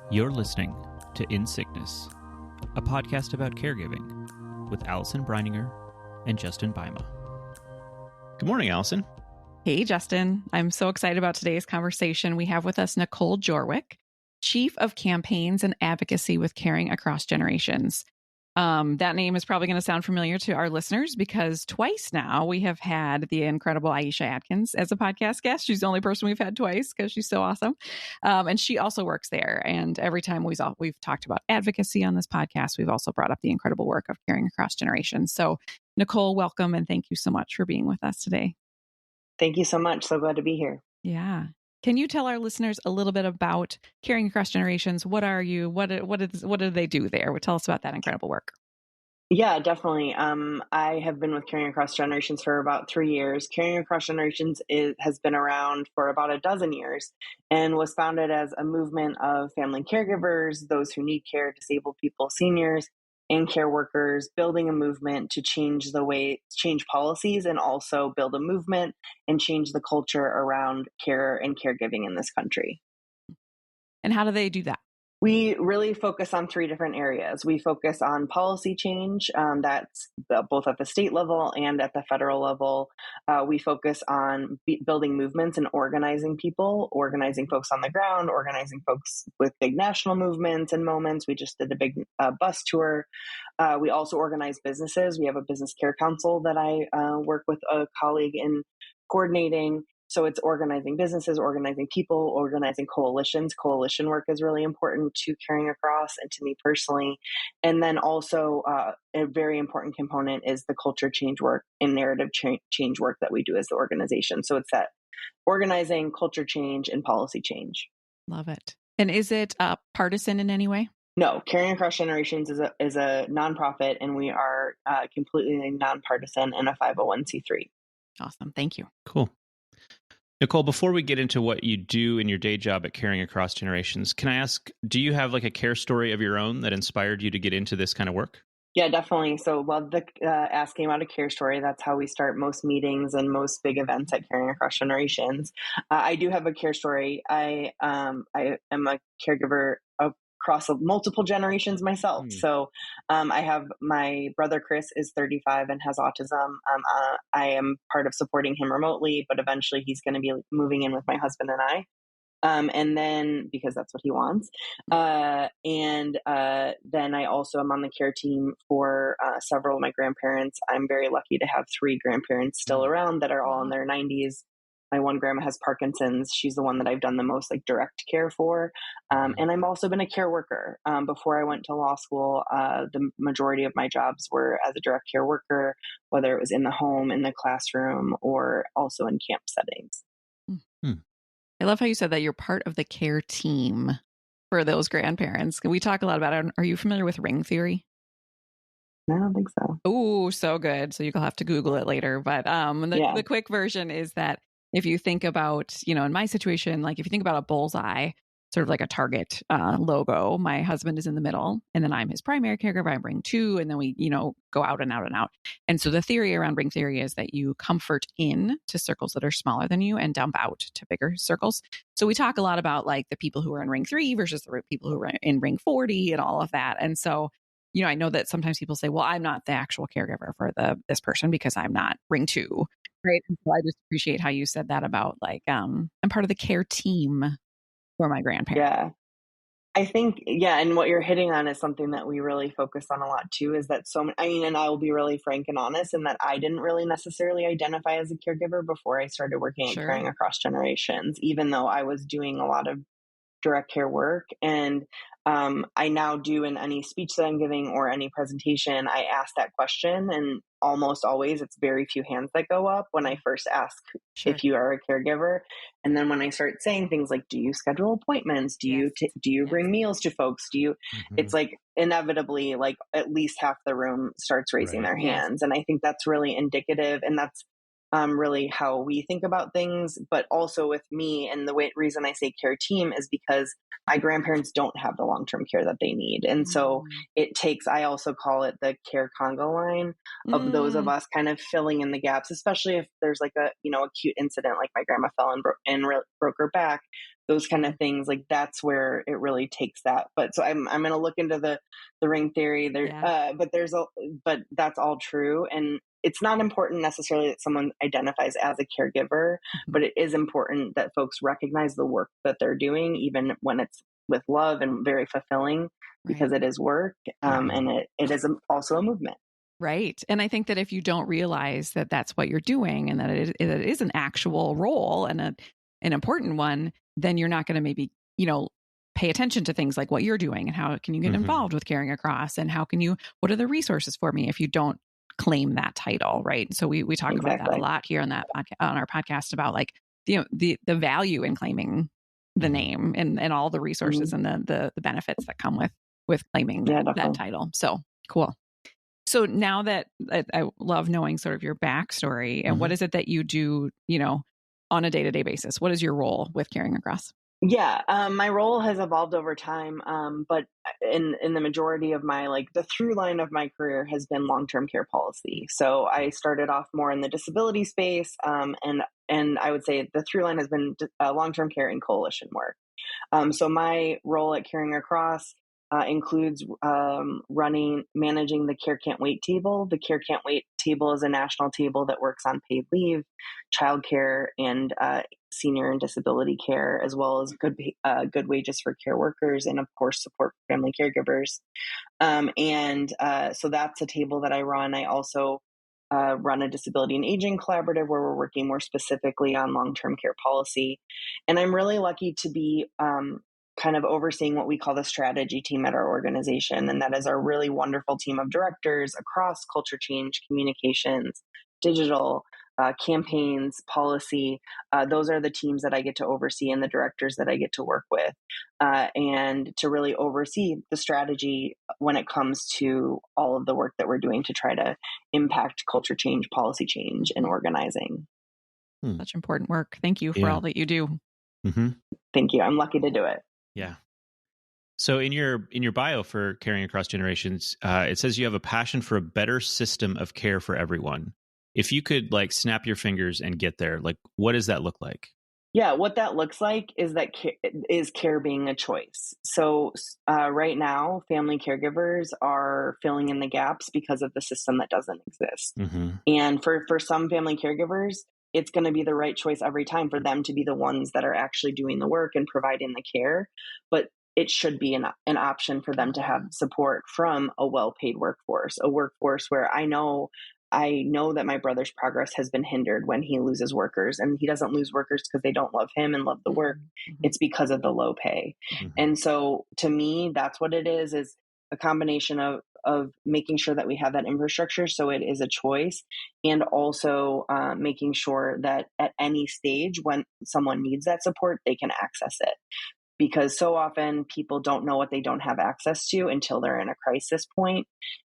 You're listening to In Sickness, a podcast about caregiving with Allison Breininger and Justin Bima. Good morning, Allison. Hey, Justin. I'm so excited about today's conversation. We have with us Nicole Jorwic, Chief of Campaigns and Advocacy with Caring Across Generations. That name is probably going to sound familiar to our listeners because twice now we have had the incredible Aisha Atkins as a podcast guest. She's the only person we've had twice because she's so awesome. And she also works there. And every time we've talked about advocacy on this podcast, we've also brought up the incredible work of Caring Across Generations. So Nicole, welcome. And thank you so much for being with us today. Thank you so much. So glad to be here. Yeah. Can you tell our listeners a little bit about Caring Across Generations? What are you? What do they do there? Tell us about that incredible work. Yeah, definitely. I have been with Caring Across Generations for about 3 years. Caring Across Generations has been around for about a dozen years and was founded as a movement of family caregivers, those who need care, disabled people, seniors, and care workers, building a movement to change policies and also build a movement and change the culture around care and caregiving in this country. And how do they do that? We really focus on 3 different areas. We focus on policy change, that's both at the state level and at the federal level. We focus on building movements and organizing people, organizing folks on the ground, organizing folks with big national movements and moments. We just did a big bus tour. We also organize businesses. We have a business care council that I work with a colleague in coordinating. So it's organizing businesses, organizing people, organizing coalitions. Coalition work is really important to Caring Across and to me personally. And then also a very important component is the culture change work and narrative change work that we do as the organization. So it's that organizing, culture change, and policy change. Love it. And is it partisan in any way? No, Caring Across Generations is a nonprofit, and we are completely nonpartisan and a 501c3. Awesome. Thank you. Cool. Nicole, before we get into what you do in your day job at Caring Across Generations, can I ask, do you have like a care story of your own that inspired you to get into this kind of work? Yeah, definitely. So love the asking about a care story. That's how we start most meetings and most big events at Caring Across Generations. I do have a care story. I am a caregiver across multiple generations myself. So I have my brother, Chris, is 35 and has autism. I am part of supporting him remotely, but eventually he's going to be moving in with my husband and I. And then because that's what he wants. Then I also am on the care team for several of my grandparents. I'm very lucky to have 3 grandparents still around that are all in their 90s. My one grandma has Parkinson's. She's the one that I've done the most direct care for. And I've also been a care worker. Before I went to law school, the majority of my jobs were as a direct care worker, whether it was in the home, in the classroom, or also in camp settings. Mm-hmm. I love how you said that you're part of the care team for those grandparents. We talk a lot about it. Are you familiar with ring theory? No, I don't think so. Oh, so good. So you'll have to Google it later. But the quick version is that if you think about, in my situation, like if you think about a bullseye, sort of like a Target logo, my husband is in the middle and then I'm his primary caregiver. I bring 2 and then we, go out and out and out. And so the theory around ring theory is that you comfort in to circles that are smaller than you and dump out to bigger circles. So we talk a lot about like the people who are in ring 3 versus the people who are in ring 40 and all of that. And so, I know that sometimes people say, well, I'm not the actual caregiver for this person because I'm not ring 2. Right. And so I just appreciate how you said that about like, I'm part of the care team for my grandparents. Yeah. I think, and what you're hitting on is something that we really focus on a lot too, is that and I will be really frank and honest in that I didn't really necessarily identify as a caregiver before I started working at Caring Across Generations, even though I was doing a lot of direct care work. And I now do in any speech that I'm giving or any presentation, I ask that question. And almost always it's very few hands that go up when I first ask if you are a caregiver. And then when I start saying things like, do you schedule appointments? Do you bring meals to folks? It's like inevitably like at least half the room starts raising their hands. And I think that's really indicative. And that's really how we think about things, but also with me. And the reason I say care team is because my grandparents don't have the long-term care that they need. And so it takes, I also call it the care Congo line of those of us kind of filling in the gaps, especially if there's like a, acute incident, like my grandma fell and broke her back, those kind of things. Like that's where it really takes that. But so I'm going to look into the ring theory there, but that's all true. And it's not important necessarily that someone identifies as a caregiver, but it is important that folks recognize the work that they're doing, even when it's with love and very fulfilling, because it is work. And it is also a movement. Right. And I think that if you don't realize that that's what you're doing and that it is an actual role and an important one, then you're not going to maybe, pay attention to things like what you're doing and how can you get involved with Caring Across and what are the resources for me if you don't claim that title, right? So we talk about that a lot here on our podcast about like the value in claiming the name and all the resources and the benefits that come with claiming that title. So cool. So now that I love knowing sort of your backstory and what is it that you do, on a day-to-day basis? What is your role with Caring Across? Yeah, my role has evolved over time, but in the majority of the through line of my career has been long-term care policy. So I started off more in the disability space, and I would say the through line has been long-term care and coalition work. So my role at Caring Across includes managing the Care Can't Wait table. The Care Can't Wait table is a national table that works on paid leave, childcare, and senior and disability care, as well as good wages for care workers, and of course support for family caregivers. So that's a table that I run. I also run a disability and aging collaborative where we're working more specifically on long-term care policy. And I'm really lucky to be kind of overseeing what we call the strategy team at our organization. And that is our really wonderful team of directors across culture change, communications, digital, campaigns, policy. Those are the teams that I get to oversee and the directors that I get to work with, and to really oversee the strategy when it comes to all of the work that we're doing to try to impact culture change, policy change, and organizing. Such important work. Thank you for all that you do. Thank you. I'm lucky to do it. Yeah. So in your bio for Caring Across Generations, it says you have a passion for a better system of care for everyone. If you could snap your fingers and get there, what does that look like? Yeah, what that looks like is that care being a choice. So right now, family caregivers are filling in the gaps because of the system that doesn't exist. And for some family caregivers, it's going to be the right choice every time for them to be the ones that are actually doing the work and providing the care. But it should be an option for them to have support from a well-paid workforce, a workforce where I know that my brother's progress has been hindered when he loses workers, and he doesn't lose workers because they don't love him and love the work. It's because of the low pay. And so to me, that's what it is a combination of making sure that we have that infrastructure so it is a choice, and also making sure that at any stage when someone needs that support, they can access it. Because so often people don't know what they don't have access to until they're in a crisis point,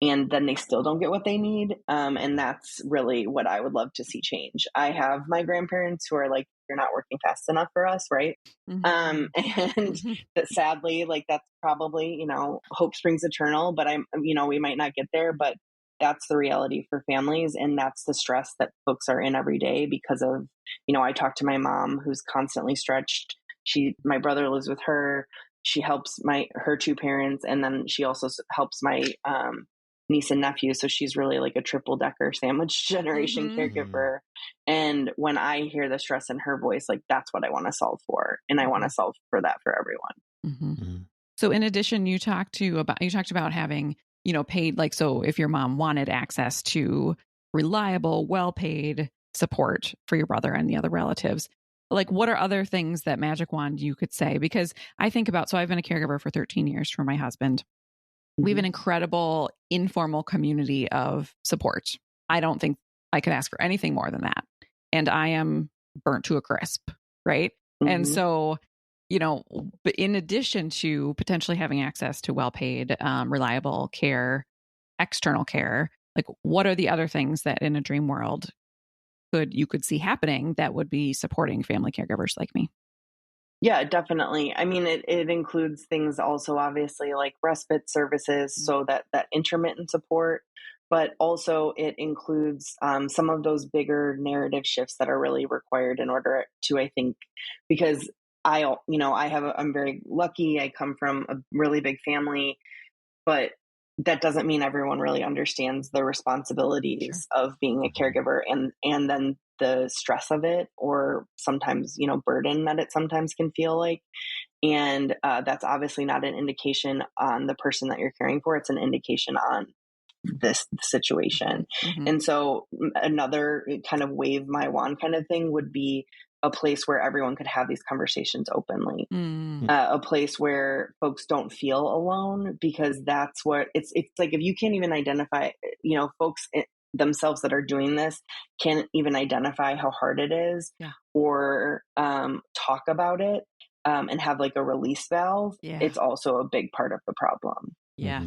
and then they still don't get what they need. And that's really what I would love to see change. I have my grandparents who are like, you're not working fast enough for us, right? And that sadly, that's probably, hope springs eternal, but we might not get there, but that's the reality for families. And that's the stress that folks are in every day because of, I talk to my mom who's constantly stretched. My brother lives with her. She helps her two parents. And then she also helps my niece and nephew. So she's really like a triple decker sandwich generation caregiver. And when I hear the stress in her voice, that's what I want to solve for. And I want to solve for that for everyone. So in addition, you talked about having, paid, so if your mom wanted access to reliable, well-paid support for your brother and the other relatives, what are other things that Magic Wand you could say? Because I think about, so I've been a caregiver for 13 years for my husband. We have an incredible informal community of support. I don't think I could ask for anything more than that. And I am burnt to a crisp, right? And so, but in addition to potentially having access to well-paid, reliable care, external care, what are the other things that in a dream world you could see happening that would be supporting family caregivers like me? Yeah, definitely. I mean, it includes things also, obviously, like respite services, so that intermittent support, but also it includes some of those bigger narrative shifts that are really required in order to, I think, because I'm very lucky. I come from a really big family, but that doesn't mean everyone really understands the responsibilities of being a caregiver and then the stress of it, or sometimes, burden that it sometimes can feel like. And that's obviously not an indication on the person that you're caring for. It's an indication on this situation. Mm-hmm. And so another kind of wave my wand kind of thing would be a place where everyone could have these conversations openly, a place where folks don't feel alone, because that's what it's like. If you can't even identify, folks themselves that are doing this can't even identify how hard it is, or talk about it, and have like a release valve, it's also a big part of the problem. Yeah,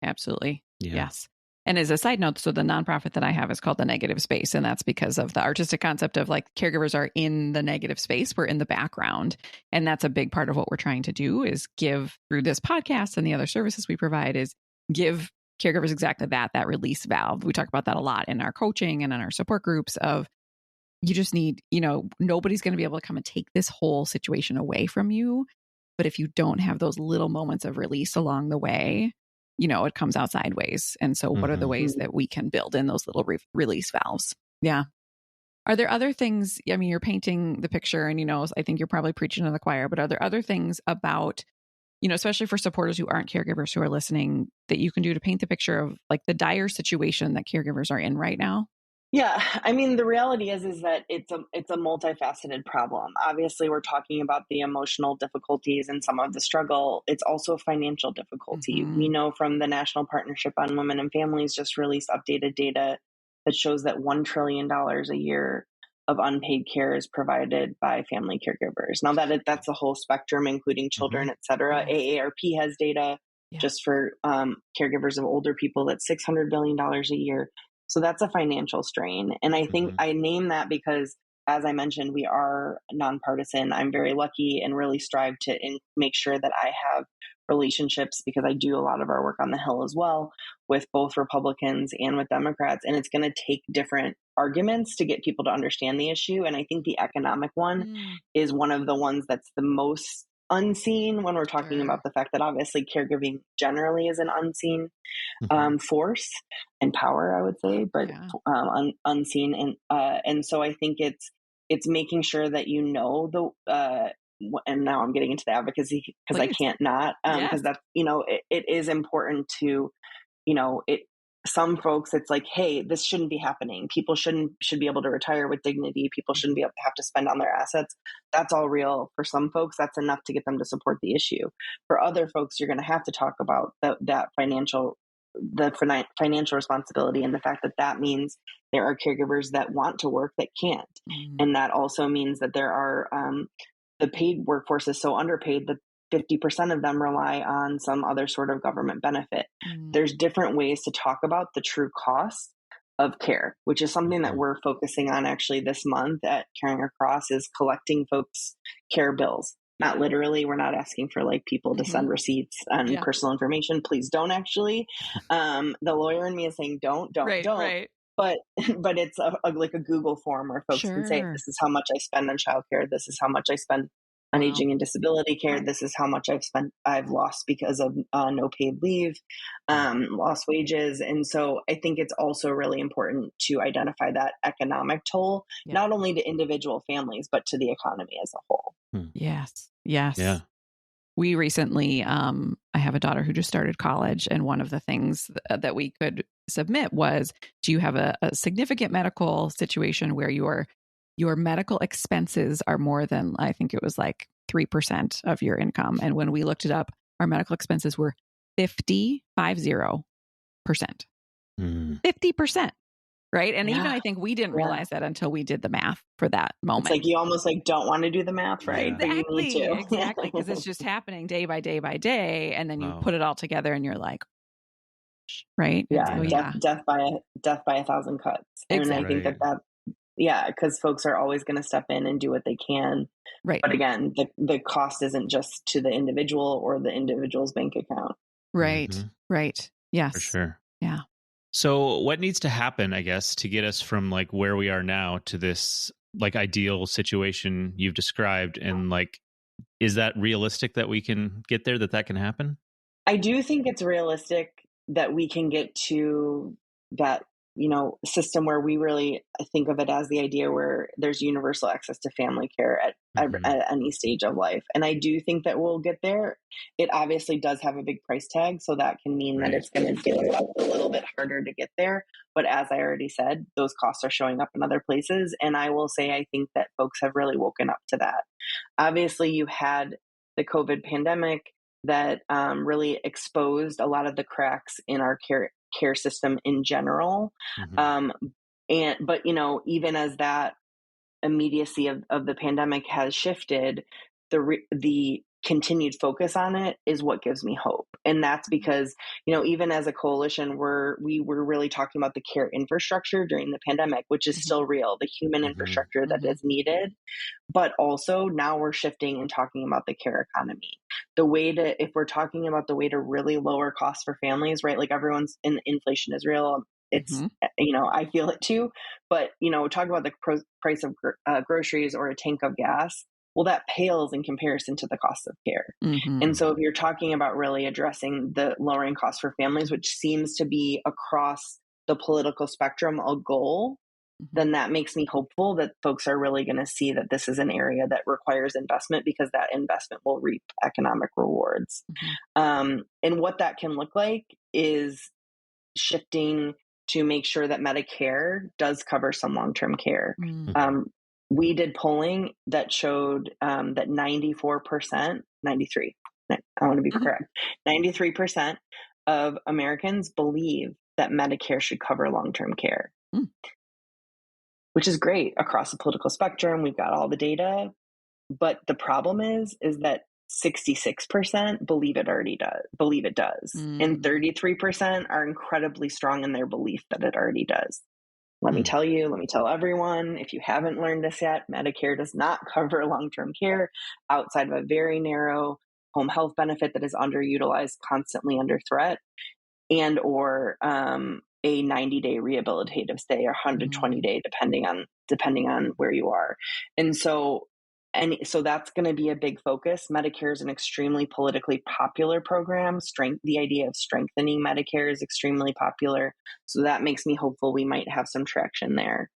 absolutely. Yeah. Yes. And as a side note, so the nonprofit that I have is called The Negative Space. And that's because of the artistic concept of like caregivers are in the negative space. We're in the background. And that's a big part of what we're trying to do is give through this podcast and the other services we provide is give caregivers exactly that release valve. We talk about that a lot in our coaching and in our support groups of you just need, nobody's going to be able to come and take this whole situation away from you. But if you don't have those little moments of release along the way, it comes out sideways. And so what are the ways that we can build in those little release valves? Yeah. Are there other things? I mean, you're painting the picture and, I think you're probably preaching to the choir, but are there other things about, especially for supporters who aren't caregivers who are listening, that you can do to paint the picture of like the dire situation that caregivers are in right now? Yeah, I mean, the reality is that it's a multifaceted problem. Obviously, we're talking about the emotional difficulties and some of the struggle. It's also a financial difficulty. We know from the National Partnership on Women and Families just released updated data that shows that $1 trillion a year of unpaid care is provided by family caregivers. Now that's a whole spectrum, including children, et cetera. AARP has data just for caregivers of older people that's $600 billion a year. So that's a financial strain. And I think I name that because, as I mentioned, we are nonpartisan. I'm very lucky and really strive to make sure that I have relationships, because I do a lot of our work on the Hill as well, with both Republicans and with Democrats. And it's going to take different arguments to get people to understand the issue. And I think the economic one is one of the ones that's the most unseen when we're talking about the fact that obviously caregiving generally is an unseen force and power, I would say, but unseen. And so I think it's making sure that and now I'm getting into the advocacy because I can't not, because that's, it is important to, some folks, it's like, hey, this shouldn't be happening. People should be able to retire with dignity. People shouldn't be able to have to spend on their assets. That's all real. For some folks, that's enough to get them to support the issue. For other folks, you're going to have to talk about that financial responsibility, and the fact that means there are caregivers that want to work that can't. And that also means that there are, the paid workforce is so underpaid that 50% of them rely on some other sort of government benefit. There's different ways to talk about the true cost of care, which is something that we're focusing on actually this month at Caring Across, is collecting folks' care bills. Not literally, we're not asking for like people to send receipts and personal information. Please don't actually. The lawyer in me is saying don't. Right. But it's like a Google form where folks can say, this is how much I spend on childcare. This is how much I spend on aging and disability care. This is how much I've lost because of no paid leave, lost wages. And so I think it's also really important to identify that economic toll, not only to individual families, but to the economy as a whole. Yes. Yeah. We recently, I have a daughter who just started college, and one of the things that we could submit was, do you have a significant medical situation where your medical expenses are more than, I think it was like 3% of your income? And when we looked it up, our medical expenses were 50%. 50%. Right. And even I think we didn't realize that until we did the math for that moment. It's like you almost like don't want to do the math, right? Exactly. But you need to. Exactly. Because it's just happening day by day by day. And then you put it all together and you're like, right. Yeah. So, death by 1,000 cuts. Exactly. And I think that Yeah, because folks are always going to step in and do what they can. Right. But again, the cost isn't just to the individual or the individual's bank account. Right. Mm-hmm. Right. Yes. For sure. Yeah. So what needs to happen, I guess, to get us from like where we are now to this like ideal situation you've described? And like, is that realistic that we can get there, that can happen? I do think it's realistic that we can get to that, system where we really think of it as the idea where there's universal access to family care at any stage of life. And I do think that we'll get there. It obviously does have a big price tag, so that can mean that it's going to get a little bit harder to get there. But as I already said, those costs are showing up in other places. And I will say, I think that folks have really woken up to that. Obviously, you had the COVID pandemic that really exposed a lot of the cracks in our care system in general. But even as that immediacy of the pandemic has shifted, the continued focus on it is what gives me hope. And that's because, even as a coalition, we were really talking about the care infrastructure during the pandemic, which is still real, the human infrastructure that is needed. But also now we're shifting and talking about the care economy. If we're talking about the way to really lower costs for families, right? Like inflation is real. It's, I feel it too, but, talk about the price of groceries or a tank of gas. Well, that pales in comparison to the cost of care. And so if you're talking about really addressing the lowering costs for families, which seems to be across the political spectrum a goal, then that makes me hopeful that folks are really going to see that this is an area that requires investment, because that investment will reap economic rewards. And what that can look like is shifting to make sure that Medicare does cover some long-term care. We did polling that showed that 93, I want to be correct, 93% of Americans believe that Medicare should cover long-term care, which is great across the political spectrum. We've got all the data, but the problem is that 66% believe it does. And 33% are incredibly strong in their belief that it already does. Let me tell everyone, if you haven't learned this yet, Medicare does not cover long-term care outside of a very narrow home health benefit that is underutilized, constantly under threat, and or a 90-day rehabilitative stay or 120-day, depending on where you are. And so that's going to be a big focus. Medicare is an extremely politically popular program. The idea of strengthening Medicare is extremely popular. So that makes me hopeful we might have some traction there.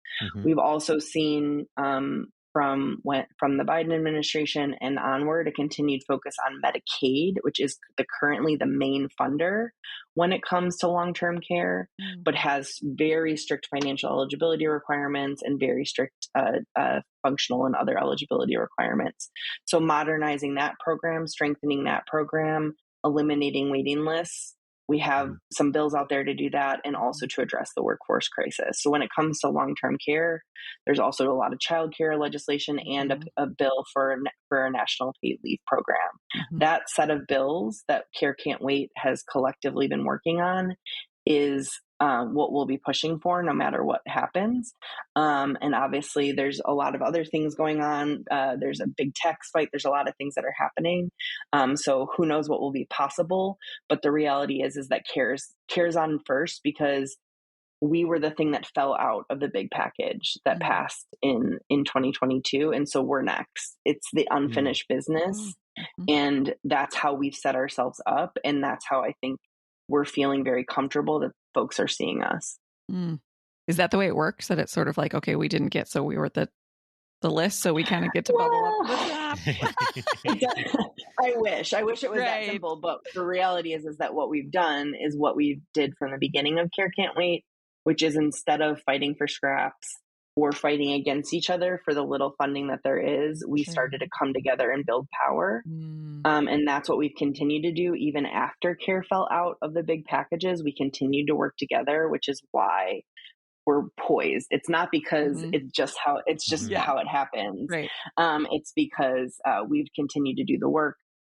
We've also seen from the Biden administration and onward a continued focus on Medicaid, which is currently the main funder when it comes to long-term care, but has very strict financial eligibility requirements and very strict functional and other eligibility requirements. So modernizing that program, strengthening that program, eliminating waiting lists. We have some bills out there to do that, and also to address the workforce crisis. So when it comes to long-term care, there's also a lot of child care legislation and a bill for a national paid leave program. That set of bills that Care Can't Wait has collectively been working on is what we'll be pushing for no matter what happens. And obviously there's a lot of other things going on. There's a big tax fight. There's a lot of things that are happening. So who knows what will be possible, but the reality is that cares on first, because we were the thing that fell out of the big package that passed in 2022. And so we're next. It's the unfinished business. And that's how we've set ourselves up. And that's how I think we're feeling very comfortable that folks are seeing us. Is that the way it works? That it's sort of like, okay, we didn't get, so we were the list, so we kind of get to bubble up to the top. I wish it was that simple, but the reality is that what we've done is what we did from the beginning of Care Can't Wait, which is instead of fighting for scraps or fighting against each other for the little funding that there is, we started to come together and build power. And that's what we've continued to do. Even after care fell out of the big packages, we continued to work together, which is why we're poised. It's not because it's just how it happens. Right. It's because we've continued to do the work.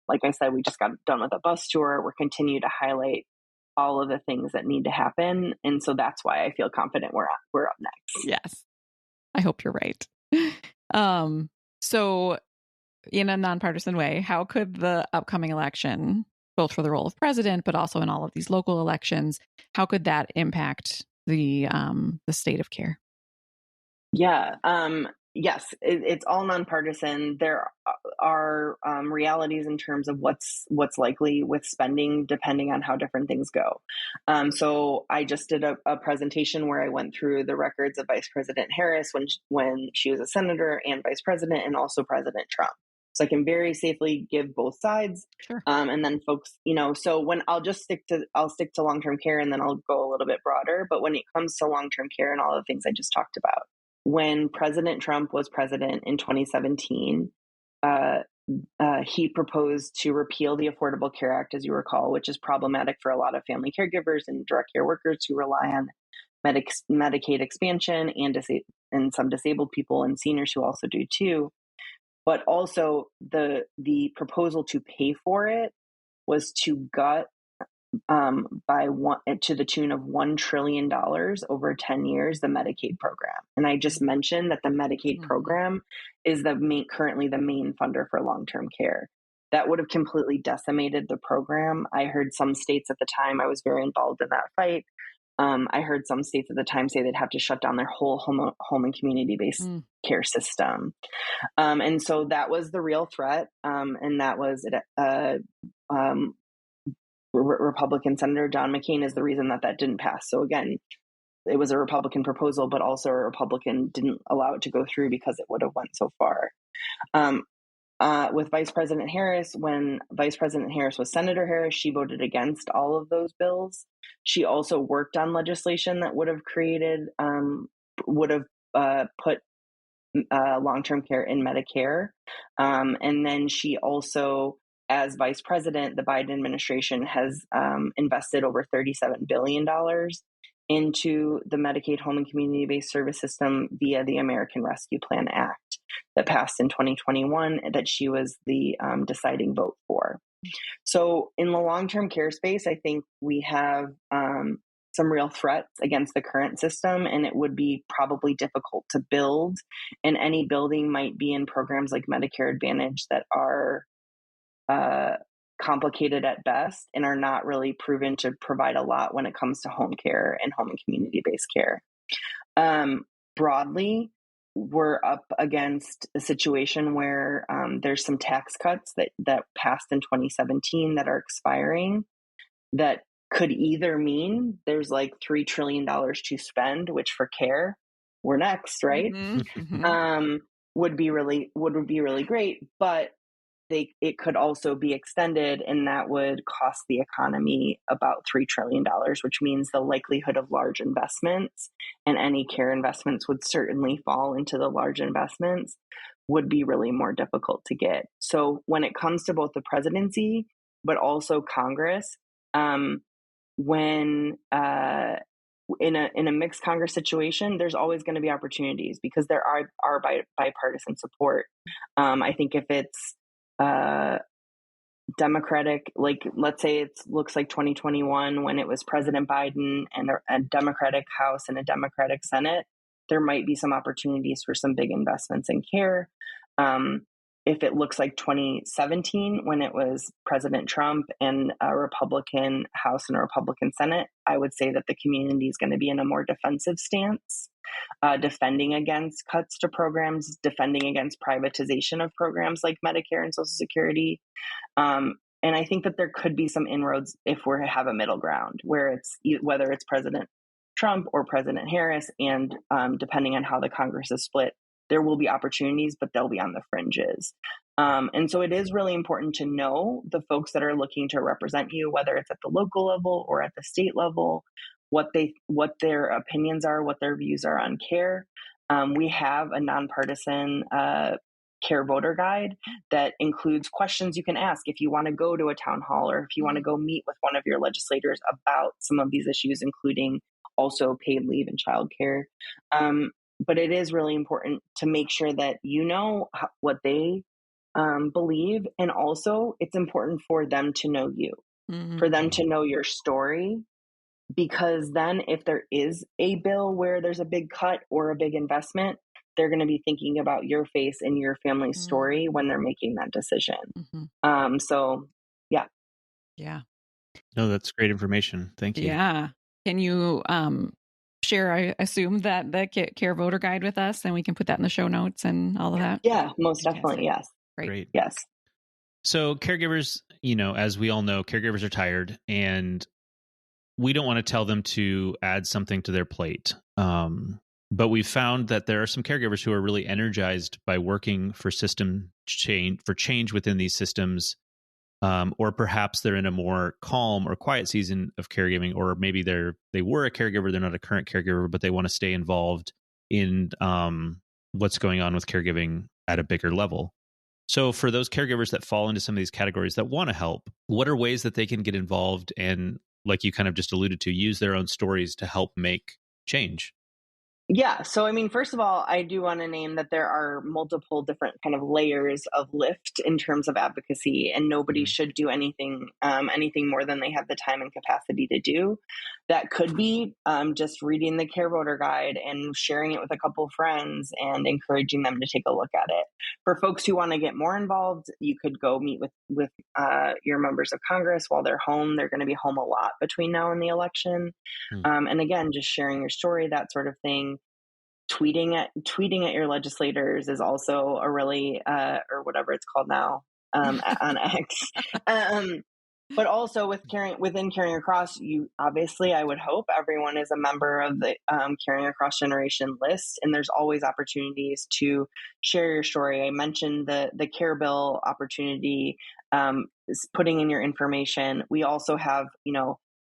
Like I said, we just got done with a bus tour. We're continuing to highlight all of the things that need to happen. And so that's why I feel confident we're up next. Yes. I hope you're right. So in a nonpartisan way, how could the upcoming election, both for the role of president, but also in all of these local elections, how could that impact the state of care? Yeah. Yes, it's all nonpartisan. There are realities in terms of what's likely with spending, depending on how different things go. So I just did a presentation where I went through the records of Vice President Harris when she was a senator and vice president, and also President Trump. So I can very safely give both sides. Sure. And then folks, so when I'll stick to long-term care, and then I'll go a little bit broader. But when it comes to long-term care and all the things I just talked about, when President Trump was president in 2017, he proposed to repeal the Affordable Care Act, as you recall, which is problematic for a lot of family caregivers and direct care workers who rely on Medicaid expansion and some disabled people and seniors who also do too. But also the proposal to pay for it was to gut to the tune of $1 trillion over 10 years, the Medicaid program. And I just mentioned that the Medicaid program is currently the main funder for long-term care. That would have completely decimated the program. I heard some states at the time, I was very involved in that fight. I heard some states at the time say they'd have to shut down their whole home and community-based care system. And so that was the real threat. And that was Republican Senator John McCain is the reason that didn't pass. So again, it was a Republican proposal, but also a Republican didn't allow it to go through because it would have went so far. With Vice President Harris, when Vice President Harris was Senator Harris, she voted against all of those bills. She also worked on legislation that would have put long-term care in Medicare. And then she also, as vice president, the Biden administration has invested over $37 billion into the Medicaid home and community-based service system via the American Rescue Plan Act that passed in 2021 that she was the deciding vote for. So in the long-term care space, I think we have some real threats against the current system, and it would be probably difficult to build. And any building might be in programs like Medicare Advantage that are complicated at best and are not really proven to provide a lot when it comes to home care and home and community-based care. Broadly, we're up against a situation where there's some tax cuts that passed in 2017 that are expiring that could either mean there's like $3 trillion to spend, which for care, we're next, right? Would be really great, but it could also be extended, and that would cost the economy about $3 trillion, which means the likelihood of large investments, and any care investments would certainly fall into the large investments, would be really more difficult to get. So when it comes to both the presidency, but also Congress, when in a mixed Congress situation, there's always going to be opportunities because there are bipartisan support. I think if it's Democratic, like let's say it looks like 2021 when it was President Biden and a Democratic House and a Democratic Senate, there might be some opportunities for some big investments in care. If it looks like 2017 when it was President Trump and a Republican House and a Republican Senate, I would say that the community is going to be in a more defensive stance, defending against cuts to programs, defending against privatization of programs like Medicare and Social Security. And I think that there could be some inroads if we have a middle ground where whether it's President Trump or President Harris, and depending on how the Congress is split, there will be opportunities, but they'll be on the fringes. And so it is really important to know the folks that are looking to represent you, whether it's at the local level or at the state level, what their opinions are, what their views are on care. We have a nonpartisan care voter guide that includes questions you can ask if you want to go to a town hall or if you want to go meet with one of your legislators about some of these issues, including also paid leave and childcare. But it is really important to make sure that you know what they believe. And also it's important for them to know you, for them to know your story, because then if there is a bill where there's a big cut or a big investment, they're going to be thinking about your face and your family story when they're making that decision. So yeah. Yeah. No, that's great information. Thank you. Yeah. Can you share, I assume, that the care voter guide with us, and we can put that in the show notes and all of that? Yeah, most definitely. Yes. Great. Yes. So caregivers, as we all know, caregivers are tired, and we don't want to tell them to add something to their plate. But we've found that there are some caregivers who are really energized by working for change within these systems. Or perhaps they're in a more calm or quiet season of caregiving, or maybe they were a caregiver, they're not a current caregiver, but they want to stay involved in what's going on with caregiving at a bigger level. So for those caregivers that fall into some of these categories that want to help, what are ways that they can get involved and, like you kind of just alluded to, use their own stories to help make change? Yeah. So, I mean, first of all, I do want to name that there are multiple different kind of layers of lift in terms of advocacy, and nobody should do anything more than they have the time and capacity to do. That could be just reading the care voter guide and sharing it with a couple of friends and encouraging them to take a look at it. For folks who want to get more involved, you could go meet with your members of Congress while they're home. They're going to be home a lot between now and the election. And again, just sharing your story, that sort of thing. Tweeting at your legislators is also a really or whatever it's called now on X. But also within Carrying Across, you obviously, I would hope everyone is a member of the Carrying Across Generation list, and there's always opportunities to share your story. I mentioned the Care Bill opportunity, putting in your information. We also have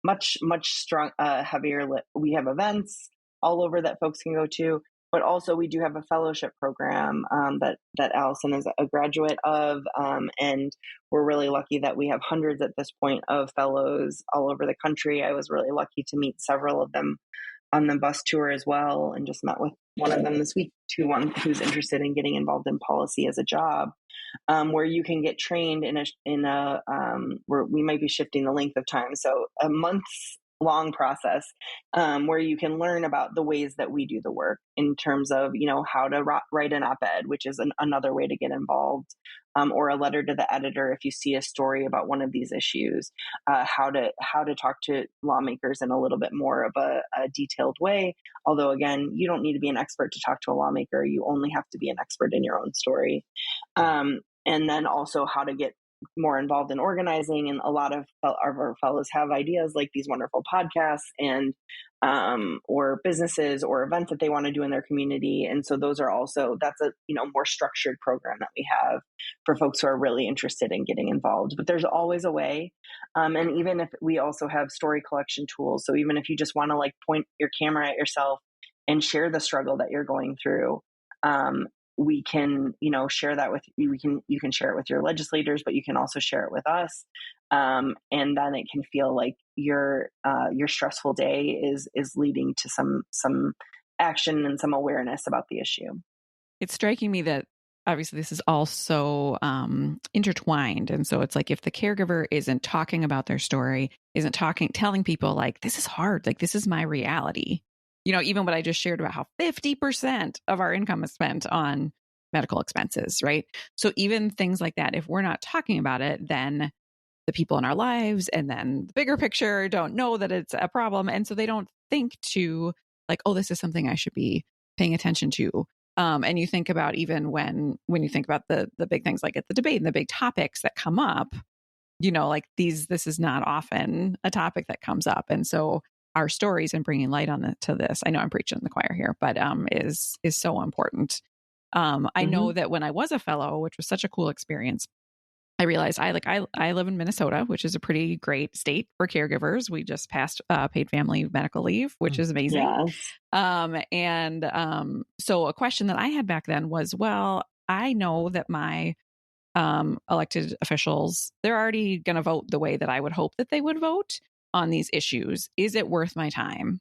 much strong heavier. We have events all over that folks can go to. But also, we do have a fellowship program that Allison is a graduate of, and we're really lucky that we have hundreds at this point of fellows all over the country. I was really lucky to meet several of them on the bus tour as well, and just met with one of them this week, who's interested in getting involved in policy as a job, where you can get trained in a where we might be shifting the length of time, so a month's long process where you can learn about the ways that we do the work in terms of how to write an op-ed, which is another way to get involved, or a letter to the editor if you see a story about one of these issues, how to talk to lawmakers in a little bit more of a detailed way. Although again, you don't need to be an expert to talk to a lawmaker, you only have to be an expert in your own story. And then also how to get more involved in organizing. And a lot of our fellows have ideas like these wonderful podcasts and or businesses or events that they want to do in their community. And so that's a more structured program that we have for folks who are really interested in getting involved. But there's always a way. And even if we also have story collection tools, so even if you just want to point your camera at yourself and share the struggle that you're going through, we can, share that with you. You can share it with your legislators, but you can also share it with us. And then it can feel like your stressful day is leading to some action and some awareness about the issue. It's striking me that obviously this is all so intertwined. And so it's like, if the caregiver isn't talking about their story, telling people this is hard, this is my reality. Even what I just shared about how 50% of our income is spent on medical expenses, right? So even things like that, if we're not talking about it, then the people in our lives and then the bigger picture don't know that it's a problem. And so they don't think to oh, this is something I should be paying attention to. And you think about even when you think about the big things at the debate and the big topics that come up, this is not often a topic that comes up. And so our stories and bringing light to this, I know I'm preaching in the choir here, but is so important. I know that when I was a fellow, which was such a cool experience, I realized I live in Minnesota, which is a pretty great state for caregivers. We just passed paid family medical leave, which is amazing. Yes. So a question that I had back then was, well, I know that my elected officials, they're already going to vote the way that I would hope that they would vote on these issues. Is it worth my time?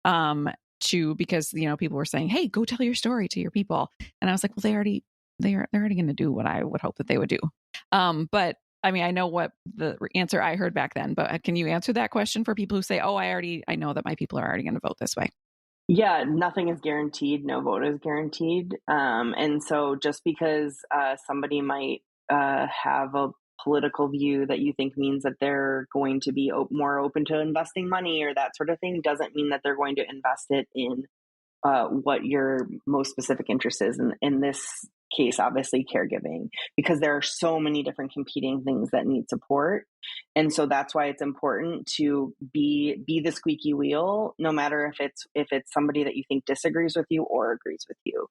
Because people were saying, hey, go tell your story to your people. And I was like, well, they're already going to do what I would hope that they would do. But I mean, I know what the answer I heard back then, but can you answer that question for people who say, oh, I know that my people are already going to vote this way? Yeah, nothing is guaranteed. No vote is guaranteed. And so just because somebody might have a political view that you think means that they're going to be more open to investing money or that sort of thing doesn't mean that they're going to invest it in what your most specific interest is. In this case, obviously caregiving, because there are so many different competing things that need support. And so that's why it's important to be the squeaky wheel, no matter if it's somebody that you think disagrees with you or agrees with you,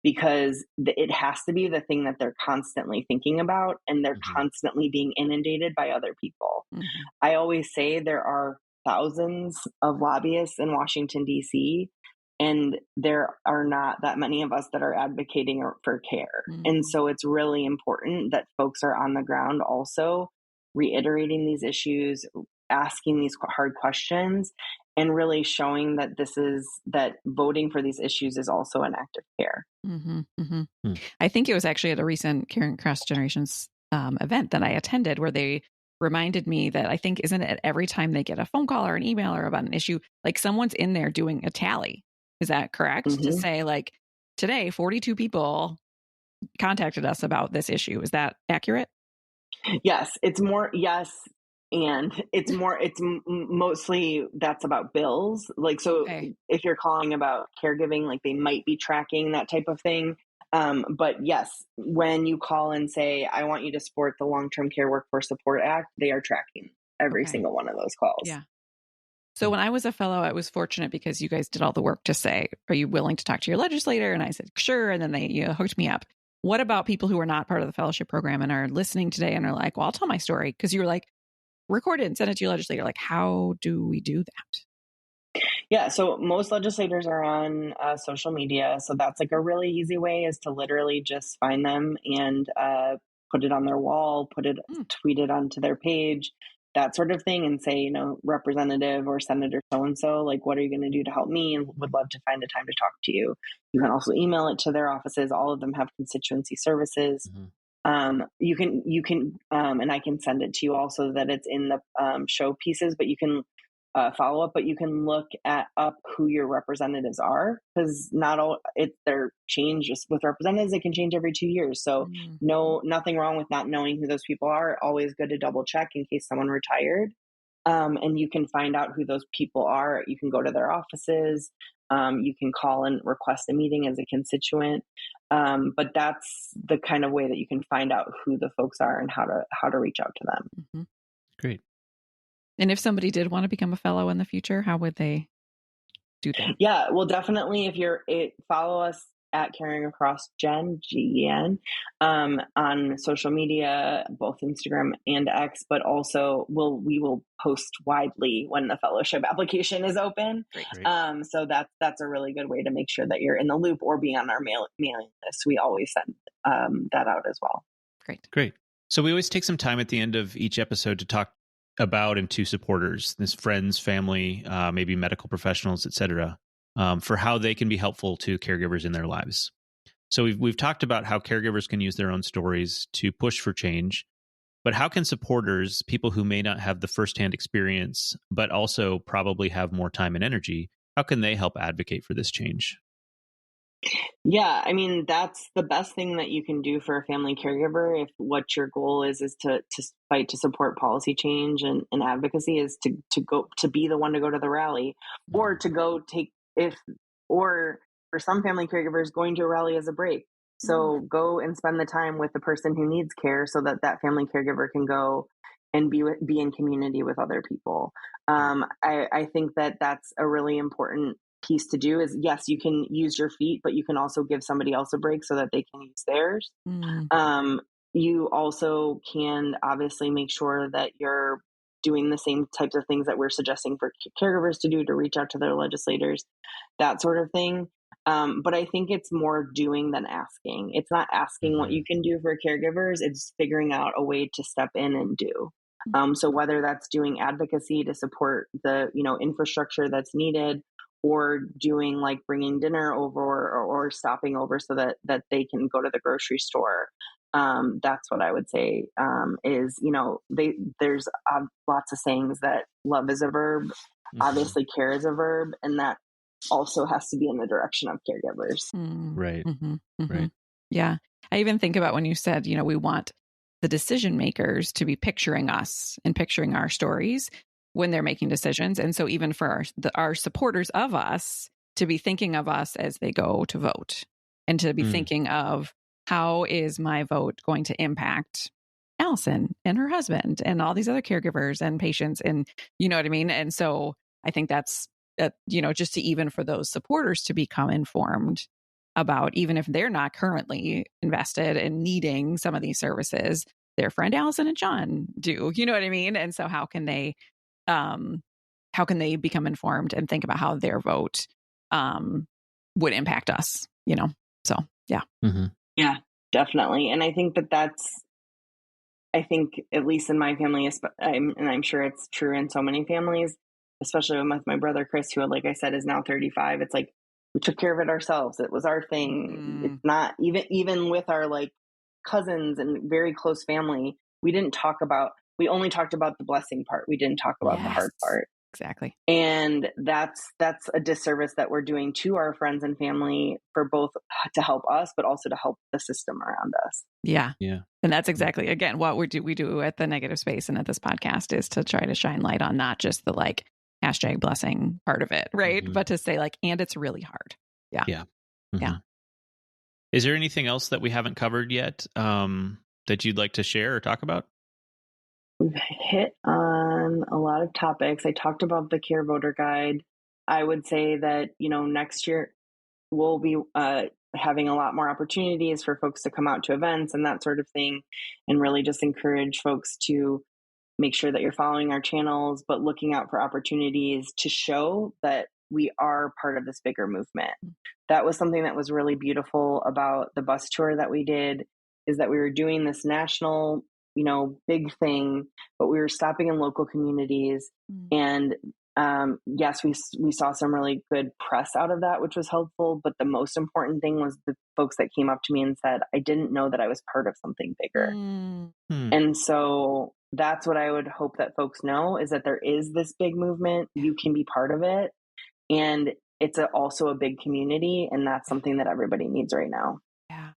because it has to be the thing that they're constantly thinking about, and they're constantly being inundated by other people. I always say there are thousands of lobbyists in Washington, D.C., and there are not that many of us that are advocating for care. And so it's really important that folks are on the ground also reiterating these issues, asking these hard questions, and really showing that that voting for these issues is also an act of care. I think it was actually at a recent Caring Across Generations event that I attended where they reminded me that I think, isn't it every time they get a phone call or an email or about an issue, like someone's in there doing a tally. Is that correct? To say like today, 42 people contacted us about this issue. Is that accurate? Yes, it's more. Yes. And it's mostly that's about bills. Like, so if you're calling about caregiving, like they might be tracking that type of thing. But yes, when you call and say, I want you to support the Long-Term Care Workforce Support Act, they are tracking every single one of those calls. Yeah. So when I was a fellow, I was fortunate because you guys did all the work to say, are you willing to talk to your legislator? And I said, sure. And then they hooked me up. What about people who are not part of the fellowship program and are listening today and are like, well, I'll tell my story? Because you were like, record it and send it to your legislator. Like, how do we do that? Yeah. So most legislators are on social media. So that's like a really easy way, is to literally just find them and put it on their wall, tweet it onto their page, that sort of thing, and say, Representative or Senator so-and-so, like, what are you going to do to help me? And would love to find a time to talk to you. You can also email it to their offices. All of them have constituency services. You can, and I can send it to you also that it's in the show pieces, but you can follow up, but you can look up who your representatives are, because not all their changes with representatives, it can change every 2 years. So nothing wrong with not knowing who those people are. Always good to double check in case someone retired. And you can find out who those people are. You can go to their offices. You can call and request a meeting as a constituent. But that's the kind of way that you can find out who the folks are and how to reach out to them. Great. And if somebody did want to become a fellow in the future, how would they do that? Yeah, well, definitely follow us at Caring Across Gen, GEN, on social media, both Instagram and X, but also we will post widely when the fellowship application is open. Great. So that's a really good way to make sure that you're in the loop or be on our mailing list. We always send that out as well. Great. So we always take some time at the end of each episode to talk about and to supporters, this friends, family, maybe medical professionals, et cetera, for how they can be helpful to caregivers in their lives. So we've talked about how caregivers can use their own stories to push for change, but how can supporters, people who may not have the firsthand experience, but also probably have more time and energy, how can they help advocate for this change? Yeah, I mean, that's the best thing that you can do for a family caregiver. If what your goal is to fight to support policy change and advocacy, is to be the one to go to the rally, or to go or for some family caregivers, going to a rally as a break. So go and spend the time with the person who needs care, so that family caregiver can go and be in community with other people. I think that that's a really important piece to do. Is, yes, you can use your feet, but you can also give somebody else a break so that they can use theirs. You also can obviously make sure that you're doing the same types of things that we're suggesting for caregivers to do, to reach out to their legislators, that sort of thing. But I think it's more doing than asking. It's not asking what you can do for caregivers. It's figuring out a way to step in and do. So whether that's doing advocacy to support the infrastructure that's needed, or doing like bringing dinner over or stopping over so that they can go to the grocery store. That's what I would say is, there's lots of sayings that love is a verb, obviously care is a verb, and that also has to be in the direction of caregivers. Right. Mm-hmm. Mm-hmm. Right. Yeah. I even think about when you said, we want the decision makers to be picturing us and picturing our stories when they're making decisions. And so even for our supporters of us to be thinking of us as they go to vote and to be thinking of, how is my vote going to impact Allison and her husband and all these other caregivers and patients, and you know what I mean? And so I think that's, just to even for those supporters to become informed about, even if they're not currently invested in needing some of these services, their friend Allison and John do, you know what I mean? And so how can they become informed and think about how their vote would impact us, So, yeah. Mm-hmm. Yeah, definitely. And I think I think at least in my family, and I'm sure it's true in so many families, especially with my brother, Chris, who, like I said, is now 35. It's like, we took care of it ourselves. It was our thing. It's not even with our like cousins and very close family. We only talked about the blessing part. We didn't talk about the hard part. Exactly. And that's a disservice that we're doing to our friends and family, for both to help us, but also to help the system around us. Yeah. Yeah. And that's exactly, again, what we do at the Negative Space and at this podcast, is to try to shine light on not just the like #blessing part of it, right? But to say like, and it's really hard. Yeah. Yeah. Mm-hmm. Yeah. Is there anything else that we haven't covered yet that you'd like to share or talk about? We've hit on a lot of topics. I talked about the Care Voter Guide. I would say that, next year we'll be having a lot more opportunities for folks to come out to events and that sort of thing, and really just encourage folks to make sure that you're following our channels, but looking out for opportunities to show that we are part of this bigger movement. That was something that was really beautiful about the bus tour that we did, is that we were doing this national, big thing, but we were stopping in local communities. And yes, we saw some really good press out of that, which was helpful. But the most important thing was the folks that came up to me and said, I didn't know that I was part of something bigger. And so that's what I would hope that folks know, is that there is this big movement. You can be part of it. And it's also a big community. And that's something that everybody needs right now. Yeah.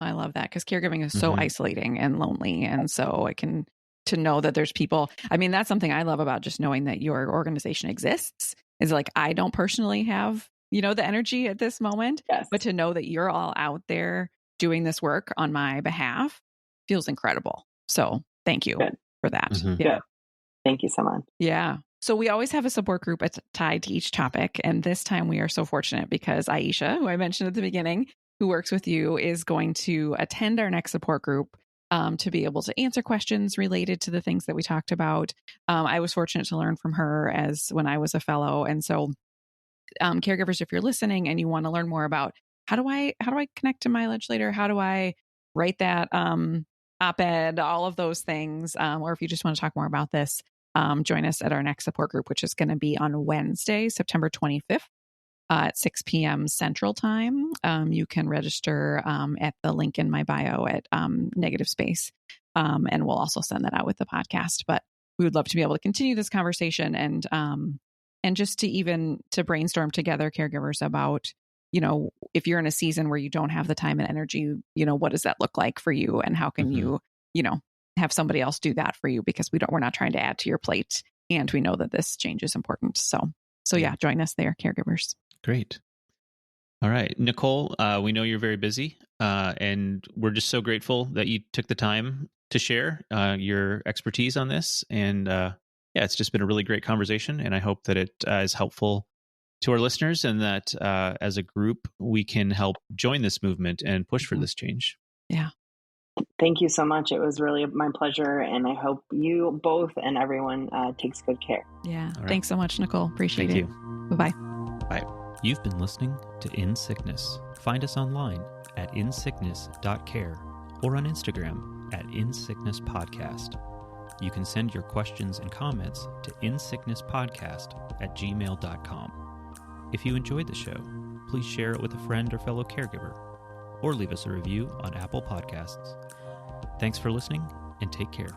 I love that, because caregiving is so isolating and lonely. And so to know that there's people, I mean, that's something I love about just knowing that your organization exists, is like, I don't personally have, the energy at this moment, but to know that you're all out there doing this work on my behalf feels incredible. So thank you for that. Yeah. Thank you so much. Yeah. So we always have a support group tied to each topic. And this time we are so fortunate because Aisha, who I mentioned at the beginning, who works with you, is going to attend our next support group to be able to answer questions related to the things that we talked about. I was fortunate to learn from her when I was a fellow. And so caregivers, if you're listening and you want to learn more about how do I connect to my legislator? How do I write that op-ed, all of those things, or if you just want to talk more about this, join us at our next support group, which is going to be on Wednesday, September 25th at 6 p.m. Central Time. You can register at the link in my bio at Negative Space, and we'll also send that out with the podcast. But we would love to be able to continue this conversation and just to brainstorm together, caregivers, about, if you're in a season where you don't have the time and energy, what does that look like for you, and how can you have somebody else do that for you, because we're not trying to add to your plate, and we know that this change is important. So yeah, join us there, caregivers. Great. All right, Nicole, we know you're very busy, and we're just so grateful that you took the time to share your expertise on this. And it's just been a really great conversation, and I hope that it is helpful to our listeners, and that as a group, we can help join this movement and push for this change. Yeah. Thank you so much. It was really my pleasure, and I hope you both and everyone takes good care. Yeah. Right. Thanks so much, Nicole. Appreciate it. Thank you. Bye-bye. Bye. You've been listening to In Sickness. Find us online at insickness.care or on Instagram at insicknesspodcast. You can send your questions and comments to insicknesspodcast@gmail.com. If you enjoyed the show, please share it with a friend or fellow caregiver, or leave us a review on Apple Podcasts. Thanks for listening, and take care.